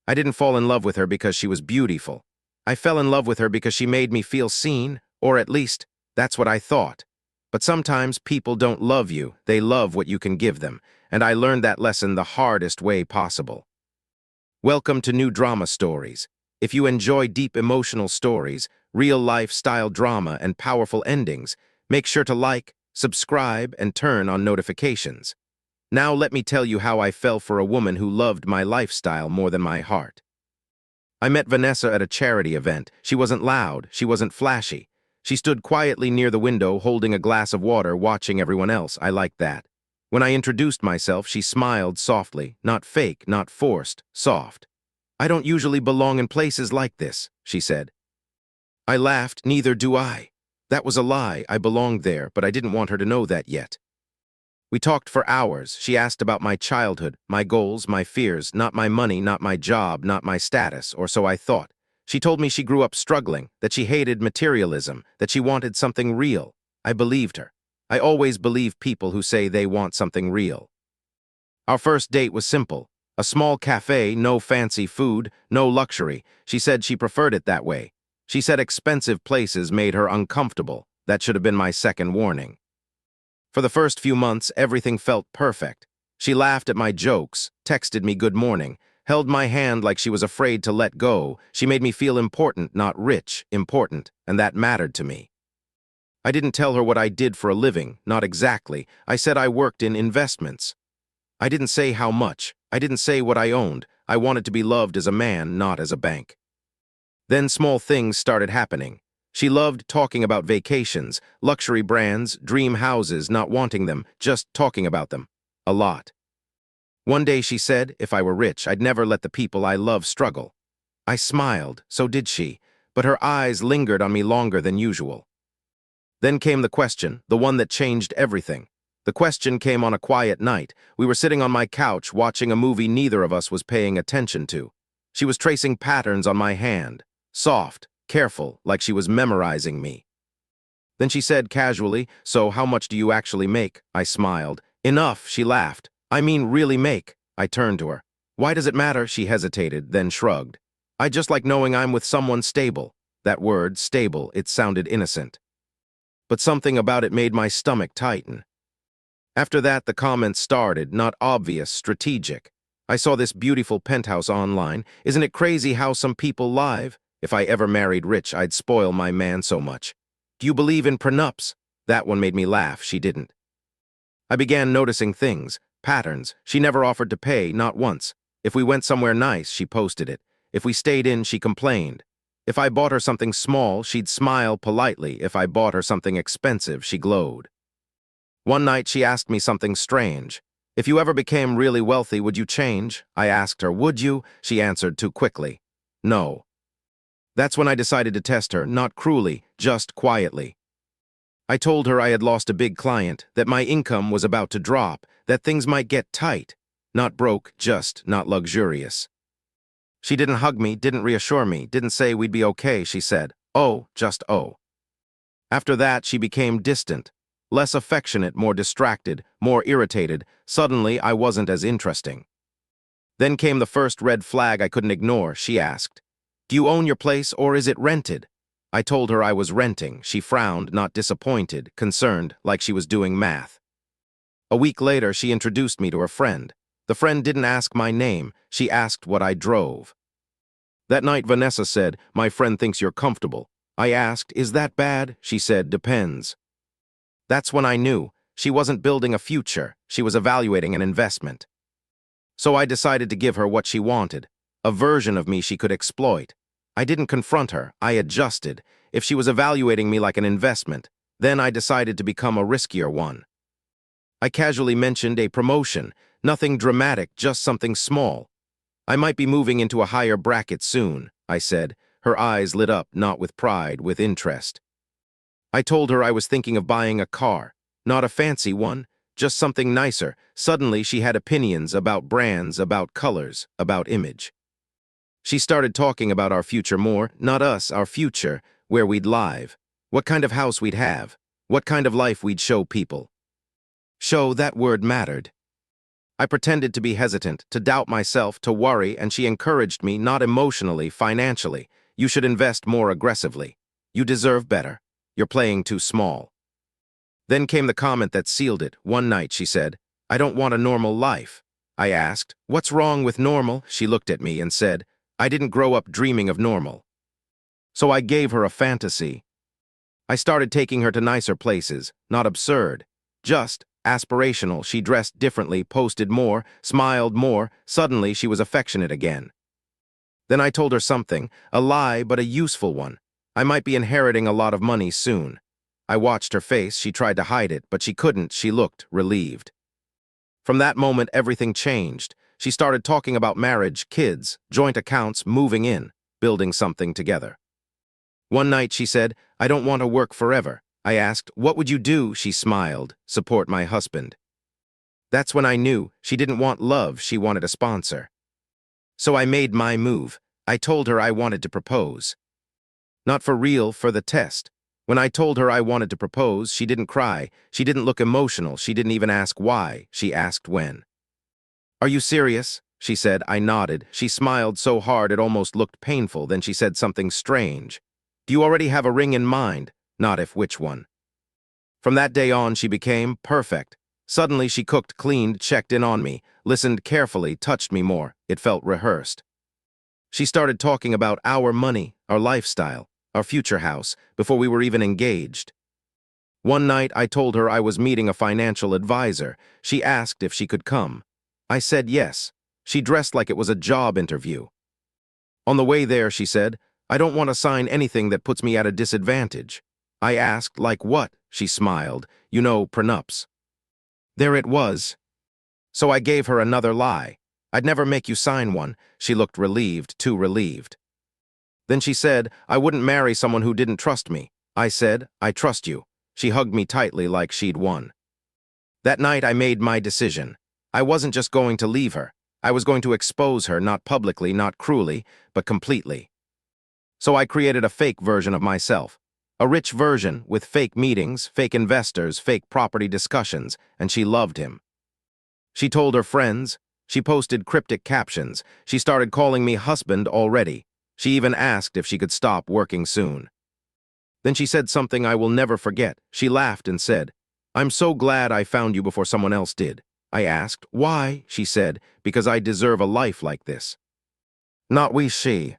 I didn't fall in love with her because she was beautiful. I fell in love with her because she made me feel seen, or at least, that's what I thought. But sometimes people don't love you, they love what you can give them, and I learned that lesson the hardest way possible. Welcome to New Drama Stories. If you enjoy deep emotional stories, real-life style drama, and powerful endings, make sure to like, subscribe, and turn on notifications. Now let me tell you how I fell for a woman who loved my lifestyle more than my heart. I met Vanessa at a charity event. She wasn't loud, she wasn't flashy. She stood quietly near the window holding a glass of water, watching everyone else. I liked that. When I introduced myself, she smiled softly, not fake, not forced, soft. "I don't usually belong in places like this," she said. I laughed, "Neither do I." That was a lie, I belonged there, but I didn't want her to know that yet. We talked for hours. She asked about my childhood, my goals, my fears, not my money, not my job, not my status, or so I thought. She told me she grew up struggling, that she hated materialism, that she wanted something real. I believed her. I always believe people who say they want something real. Our first date was simple. A small cafe, no fancy food, no luxury. She said she preferred it that way. She said expensive places made her uncomfortable. That should have been my second warning. For the first few months, everything felt perfect. She laughed at my jokes, texted me good morning, held my hand like she was afraid to let go. She made me feel important, not rich, important, and that mattered to me. I didn't tell her what I did for a living, not exactly. I said I worked in investments. I didn't say how much. I didn't say what I owned. I wanted to be loved as a man, not as a bank. Then small things started happening. She loved talking about vacations, luxury brands, dream houses, not wanting them, just talking about them. A lot. One day she said, if I were rich, I'd never let the people I love struggle. I smiled, so did she, but her eyes lingered on me longer than usual. Then came the question, the one that changed everything. The question came on a quiet night. We were sitting on my couch watching a movie neither of us was paying attention to. She was tracing patterns on my hand, soft, careful, like she was memorizing me. Then she said casually, "So how much do you actually make?" I smiled. "Enough," she laughed. "I mean really make." I turned to her. "Why does it matter?" She hesitated, then shrugged. "I just like knowing I'm with someone stable." That word, stable, it sounded innocent. But something about it made my stomach tighten. After that, the comments started, not obvious, strategic. I saw this beautiful penthouse online. Isn't it crazy how some people live? If I ever married rich, I'd spoil my man so much. Do you believe in prenups? That one made me laugh. She didn't. I began noticing things, patterns. She never offered to pay, not once. If we went somewhere nice, she posted it. If we stayed in, she complained. If I bought her something small, she'd smile politely. If I bought her something expensive, she glowed. One night, she asked me something strange. "If you ever became really wealthy, would you change?" I asked her, "Would you?" She answered too quickly. "No." That's when I decided to test her, not cruelly, just quietly. I told her I had lost a big client, that my income was about to drop, that things might get tight. Not broke, just not luxurious. She didn't hug me, didn't reassure me, didn't say we'd be okay. She said, "Oh, just oh." After that, she became distant. Less affectionate, more distracted, more irritated. Suddenly, I wasn't as interesting. Then came the first red flag I couldn't ignore. She asked, "Do you own your place or is it rented?" I told her I was renting. She frowned, not disappointed, concerned, like she was doing math. A week later, she introduced me to her friend. The friend didn't ask my name. She asked what I drove. That night, Vanessa said, "My friend thinks you're comfortable." I asked, "Is that bad?" She said, "Depends." That's when I knew. She wasn't building a future. She was evaluating an investment. So I decided to give her what she wanted, a version of me she could exploit. I didn't confront her. I adjusted. If she was evaluating me like an investment, then I decided to become a riskier one. I casually mentioned a promotion, nothing dramatic, just something small. "I might be moving into a higher bracket soon," I said. Her eyes lit up, not with pride, with interest. I told her I was thinking of buying a car, not a fancy one, just something nicer. Suddenly, she had opinions about brands, about colors, about image. She started talking about our future more, not us, our future, where we'd live, what kind of house we'd have, what kind of life we'd show people. Show, that word mattered. I pretended to be hesitant, to doubt myself, to worry, and she encouraged me, not emotionally, financially. You should invest more aggressively. You deserve better. You're playing too small. Then came the comment that sealed it. One night, she said, I don't want a normal life. I asked, what's wrong with normal? She looked at me and said, I didn't grow up dreaming of normal. So I gave her a fantasy. I started taking her to nicer places, not absurd, just aspirational. She dressed differently, posted more, smiled more. Suddenly, she was affectionate again. Then I told her something, a lie but a useful one. I might be inheriting a lot of money soon. I watched her face. She tried to hide it, but she couldn't. She looked relieved. From that moment, everything changed. She started talking about marriage, kids, joint accounts, moving in, building something together. One night, she said, I don't want to work forever. I asked, what would you do? She smiled, support my husband. That's when I knew she didn't want love, she wanted a sponsor. So I made my move. I told her I wanted to propose. Not for real, for the test. When I told her I wanted to propose, she didn't cry. She didn't look emotional. She didn't even ask why. She asked when. Are you serious? She said. I nodded. She smiled so hard it almost looked painful. Then she said something strange. Do you already have a ring in mind? Not if which one. From that day on, she became perfect. Suddenly, she cooked, cleaned, checked in on me, listened carefully, touched me more. It felt rehearsed. She started talking about our money, our lifestyle, our future house, before we were even engaged. One night, I told her I was meeting a financial advisor. She asked if she could come. I said yes. She dressed like it was a job interview. On the way there, she said, I don't want to sign anything that puts me at a disadvantage. I asked, like what? She smiled. You know, prenups. There it was. So I gave her another lie. I'd never make you sign one. She looked relieved, too relieved. Then she said, I wouldn't marry someone who didn't trust me. I said, I trust you. She hugged me tightly like she'd won. That night I made my decision. I wasn't just going to leave her. I was going to expose her, not publicly, not cruelly, but completely. So I created a fake version of myself. A rich version with fake meetings, fake investors, fake property discussions, and she loved him. She told her friends. She posted cryptic captions. She started calling me husband already. She even asked if she could stop working soon. Then she said something I will never forget. She laughed and said, I'm so glad I found you before someone else did. I asked, why? She said, because I deserve a life like this. Not we, she.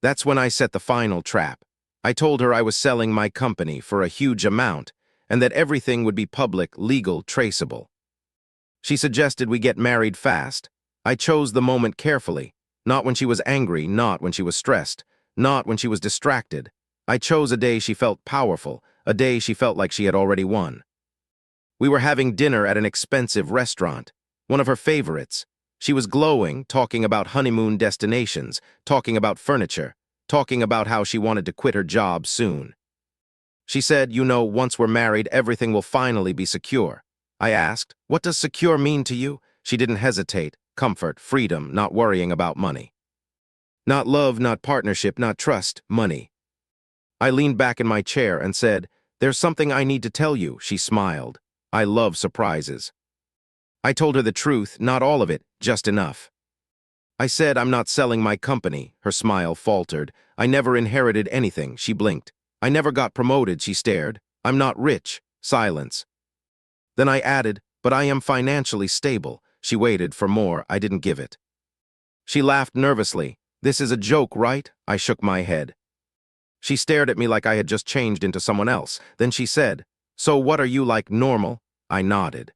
That's when I set the final trap. I told her I was selling my company for a huge amount and that everything would be public, legal, traceable. She suggested we get married fast. I chose the moment carefully, not when she was angry, not when she was stressed, not when she was distracted. I chose a day she felt powerful, a day she felt like she had already won. We were having dinner at an expensive restaurant, one of her favorites. She was glowing, talking about honeymoon destinations, talking about furniture, talking about how she wanted to quit her job soon. She said, you know, once we're married, everything will finally be secure. I asked, what does secure mean to you? She didn't hesitate. Comfort, freedom, not worrying about money. Not love, not partnership, not trust, money. I leaned back in my chair and said, there's something I need to tell you. She smiled. I love surprises. I told her the truth, not all of it, just enough. I said, I'm not selling my company. Her smile faltered. I never inherited anything. She blinked. I never got promoted. She stared. I'm not rich. Silence. Then I added, but I am financially stable. She waited for more. I didn't give it. She laughed nervously. This is a joke, right? I shook my head. She stared at me like I had just changed into someone else. Then she said, so what are you like, normal? I nodded.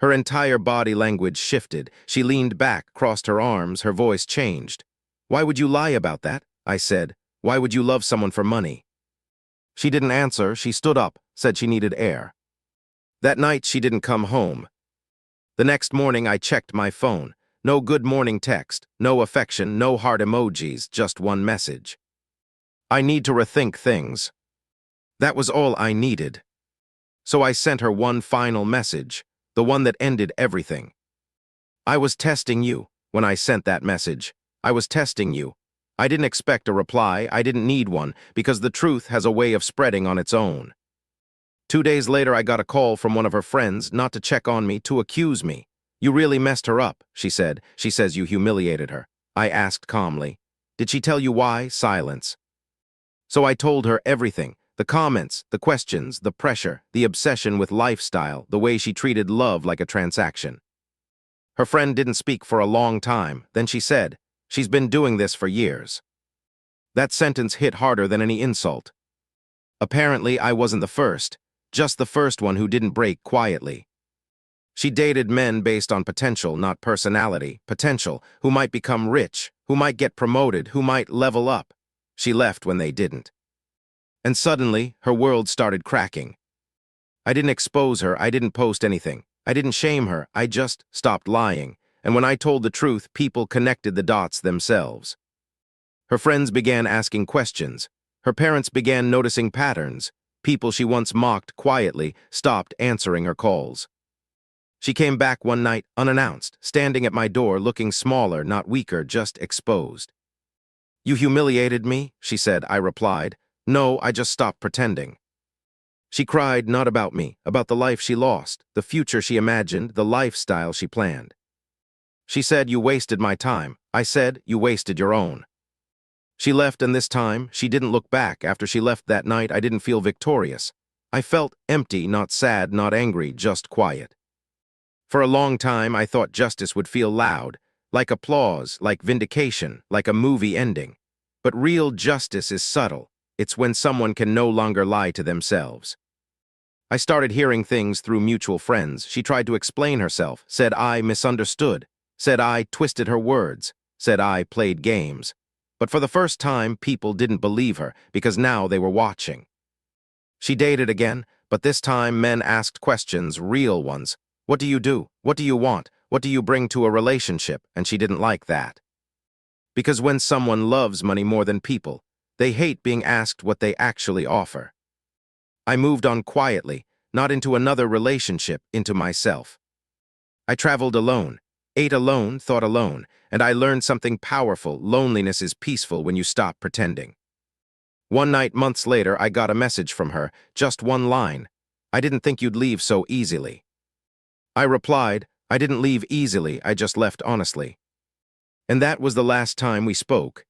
Her entire body language shifted. She leaned back, crossed her arms, her voice changed. Why would you lie about that? I said. Why would you love someone for money? She didn't answer. She stood up, said she needed air. That night, she didn't come home. The next morning, I checked my phone. No good morning text, no affection, no heart emojis, just one message. I need to rethink things. That was all I needed. So I sent her one final message, the one that ended everything. I was testing you when I sent that message. I was testing you. I didn't expect a reply. I didn't need one because the truth has a way of spreading on its own. 2 days later, I got a call from one of her friends, not to check on me, to accuse me. You really messed her up, she said. She says you humiliated her. I asked calmly. Did she tell you why? Silence. So I told her everything. The comments, the questions, the pressure, the obsession with lifestyle, the way she treated love like a transaction. Her friend didn't speak for a long time. Then she said, she's been doing this for years. That sentence hit harder than any insult. Apparently, I wasn't the first, just the first one who didn't break quietly. She dated men based on potential, not personality. Potential, who might become rich, who might get promoted, who might level up. She left when they didn't. And suddenly, her world started cracking. I didn't expose her, I didn't post anything. I didn't shame her, I just stopped lying. And when I told the truth, people connected the dots themselves. Her friends began asking questions. Her parents began noticing patterns. People she once mocked quietly stopped answering her calls. She came back one night unannounced, standing at my door looking smaller, not weaker, just exposed. You humiliated me, she said. I replied, no, I just stopped pretending. She cried not about me, about the life she lost, the future she imagined, the lifestyle she planned. She said, you wasted my time. I said, you wasted your own. She left, and this time, she didn't look back. After she left that night, I didn't feel victorious. I felt empty, not sad, not angry, just quiet. For a long time, I thought justice would feel loud, like applause, like vindication, like a movie ending. But real justice is subtle. It's when someone can no longer lie to themselves. I started hearing things through mutual friends. She tried to explain herself, said I misunderstood, said I twisted her words, said I played games. But for the first time, people didn't believe her because now they were watching. She dated again, but this time men asked questions, real ones. What do you do? What do you want? What do you bring to a relationship? And she didn't like that. Because when someone loves money more than people, they hate being asked what they actually offer. I moved on quietly, not into another relationship, into myself. I traveled alone, ate alone, thought alone, and I learned something powerful. Loneliness is peaceful when you stop pretending. One night, months later, I got a message from her, just one line. I didn't think you'd leave so easily. I replied, I didn't leave easily, I just left honestly. And that was the last time we spoke.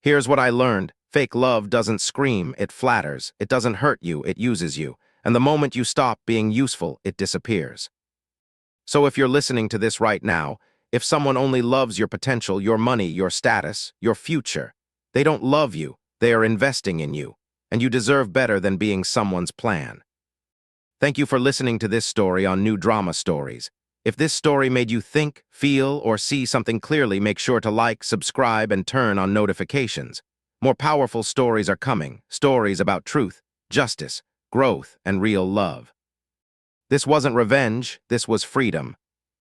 Here's what I learned. Fake love doesn't scream, it flatters. It doesn't hurt you, it uses you. And the moment you stop being useful, it disappears. So if you're listening to this right now, if someone only loves your potential, your money, your status, your future, they don't love you, they are investing in you, and you deserve better than being someone's plan. Thank you for listening to this story on New Drama Stories. If this story made you think, feel, or see something clearly, make sure to like, subscribe, and turn on notifications. More powerful stories are coming, stories about truth, justice, growth, and real love. This wasn't revenge, this was freedom.